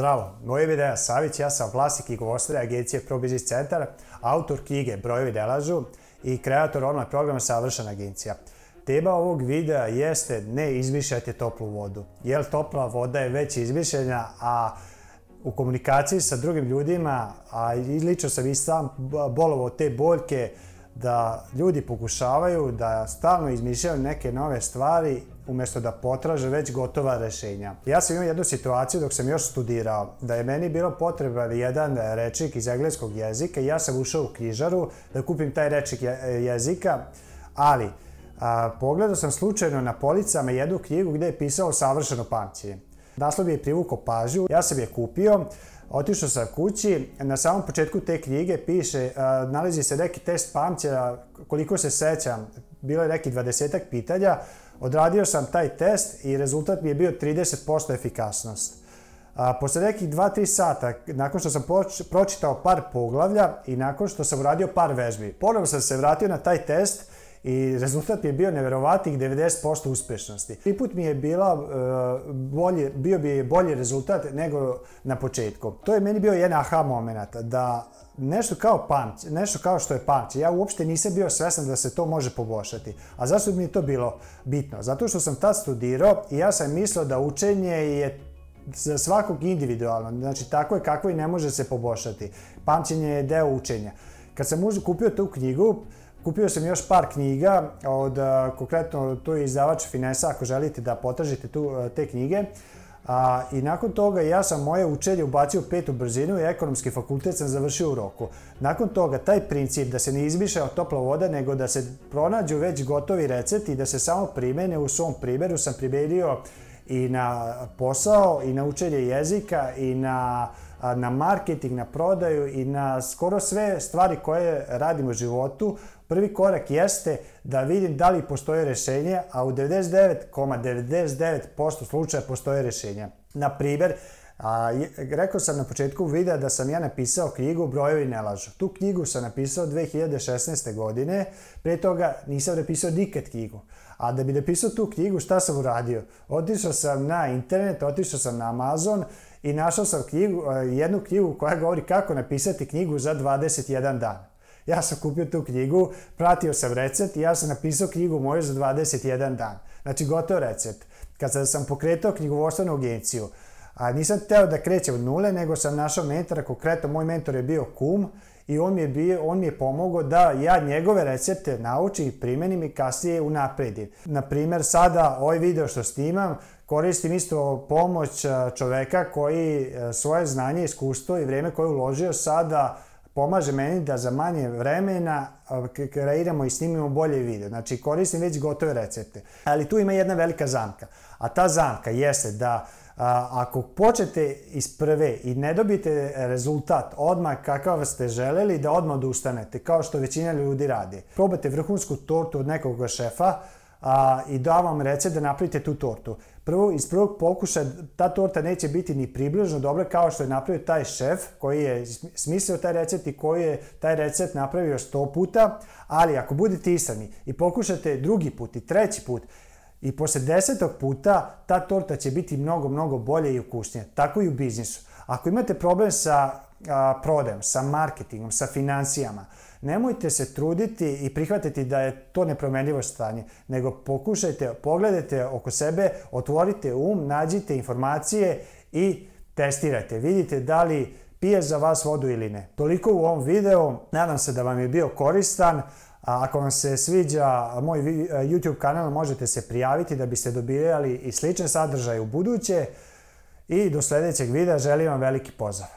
Zdravo, moj ime je Dejan Savić, ja sam vlasnik knjigovodstvene agencije Pro Business Centar, autor knjige Brojevi ne lažu i kreator online programa Savršena agencija. Tema ovog videa jeste ne izmišljajte toplu vodu, jer topla voda je već izmišljena, a u komunikaciji sa drugim ljudima, a i lično sam i sam bolovao te boljke, da ljudi pokušavaju da stalno izmišljaju neke nove stvari umjesto da potraže već gotova rješenja. Ja sam imao jednu situaciju dok sam još studirao, da je meni bilo potreban jedan rečnik iz engleskog jezika i ja sam ušao u knjižaru da kupim taj rečnik jezika, ali pogledao sam slučajno na policama jednu knjigu gdje je pisao Savršeno pamćenje. Naslov je privukao pažnju, ja sam je kupio, otišao sam kući, na samom početku te knjige piše, nalazi se neki test pamćenja, koliko se sećam, bilo je neki 20-ak pitanja, odradio sam taj test i rezultat mi je bio 30% efikasnost. Posle nekih 2-3 sata, nakon što sam pročitao par poglavlja i nakon što sam uradio par vežbi, ponovno sam se vratio na taj test i rezultat mi je bio neverovatnih 90% uspješnosti. Prvi put mi je bio bi bolji rezultat nego na početku. To je meni bio jedan aha moment, da nešto kao što je pamćenje, ja uopšte nisam bio svestan da se to može poboljšati. A zašto mi je to bilo bitno? Zato što sam tad studirao i ja sam mislio da učenje je za svakog individualno, znači tako je kako i ne može se poboljšati. Pamćenje je deo učenja. Kad sam kupio tu knjigu, kupio sam još par knjiga, konkretno tu je izdavač Finesa, ako želite da potražite te knjige. I nakon toga ja sam moje učenje ubacio u 5. brzinu i ekonomski fakultet sam završio u roku. Nakon toga taj princip da se ne izmišlja topla voda, nego da se pronađu već gotovi recepti i da se samo primene, u svom primjeru sam primenio i na posao, i na učenje jezika, i na marketing, na prodaju i na skoro sve stvari koje radim u životu. Prvi korak jeste da vidim da li postoje rješenje, a u 99,99% slučaja postoje rješenja. Na primjer, rekao sam na početku videa da sam ja napisao knjigu Brojevi ne lažu. Tu knjigu sam napisao 2016. godine, prije toga nisam napisao nikad knjigu. A da bi napisao tu knjigu, šta sam uradio? Otišao sam na internet, otišao sam na Amazon i našao sam jednu knjigu koja govori kako napisati knjigu za 21 dan. Ja sam kupio tu knjigu, pratio sam recept i ja sam napisao knjigu moju za 21 dan. Znači gotov recept. Kad sam pokretao knjigovodstvenu agenciju, nisam hteo da krećem od nule, nego sam našao mentora, konkretno moj mentor je bio kum i on mi je pomogao da ja njegove recepte naučim i primenim i kasnije unapredim. Naprimjer, sada ovaj video što snimam, koristim isto pomoć čoveka koji svoje znanje, iskustvo i vrijeme koje je uložio sada pomaže meni da za manje vremena kreiramo i snimimo bolje video. Znači koristim već gotove recepte. Ali tu ima jedna velika zamka. A ta zamka jeste da ako počnete iz prve i ne dobijete rezultat odmah kakav ste želeli, da odmah odustanete, kao što većina ljudi radi. Probate vrhunsku tortu od nekog šefa i da vam recept da napravite tu tortu. Iz prvog pokušaja ta torta neće biti ni približno dobra kao što je napravio taj šef koji je smislio taj recept i koji je taj recept napravio 100 puta, ali ako budete istrajni i pokušate drugi put i treći put i posle 10. puta ta torta će biti mnogo, mnogo bolje i ukusnije. Tako i u biznisu. Ako imate problem sa prodajom, sa marketingom, sa financijama, nemojte se truditi i prihvatiti da je to nepromenljivo stanje, nego pokušajte, pogledajte oko sebe, otvorite nađite informacije i testirajte. Vidite da li pije za vas vodu ili ne. Toliko u ovom videu, nadam se da vam je bio koristan. Ako vam se sviđa moj YouTube kanal, možete se prijaviti da biste dobijali i slične sadržaje u buduće. I do sljedećeg videa želim vam veliki pozdrav.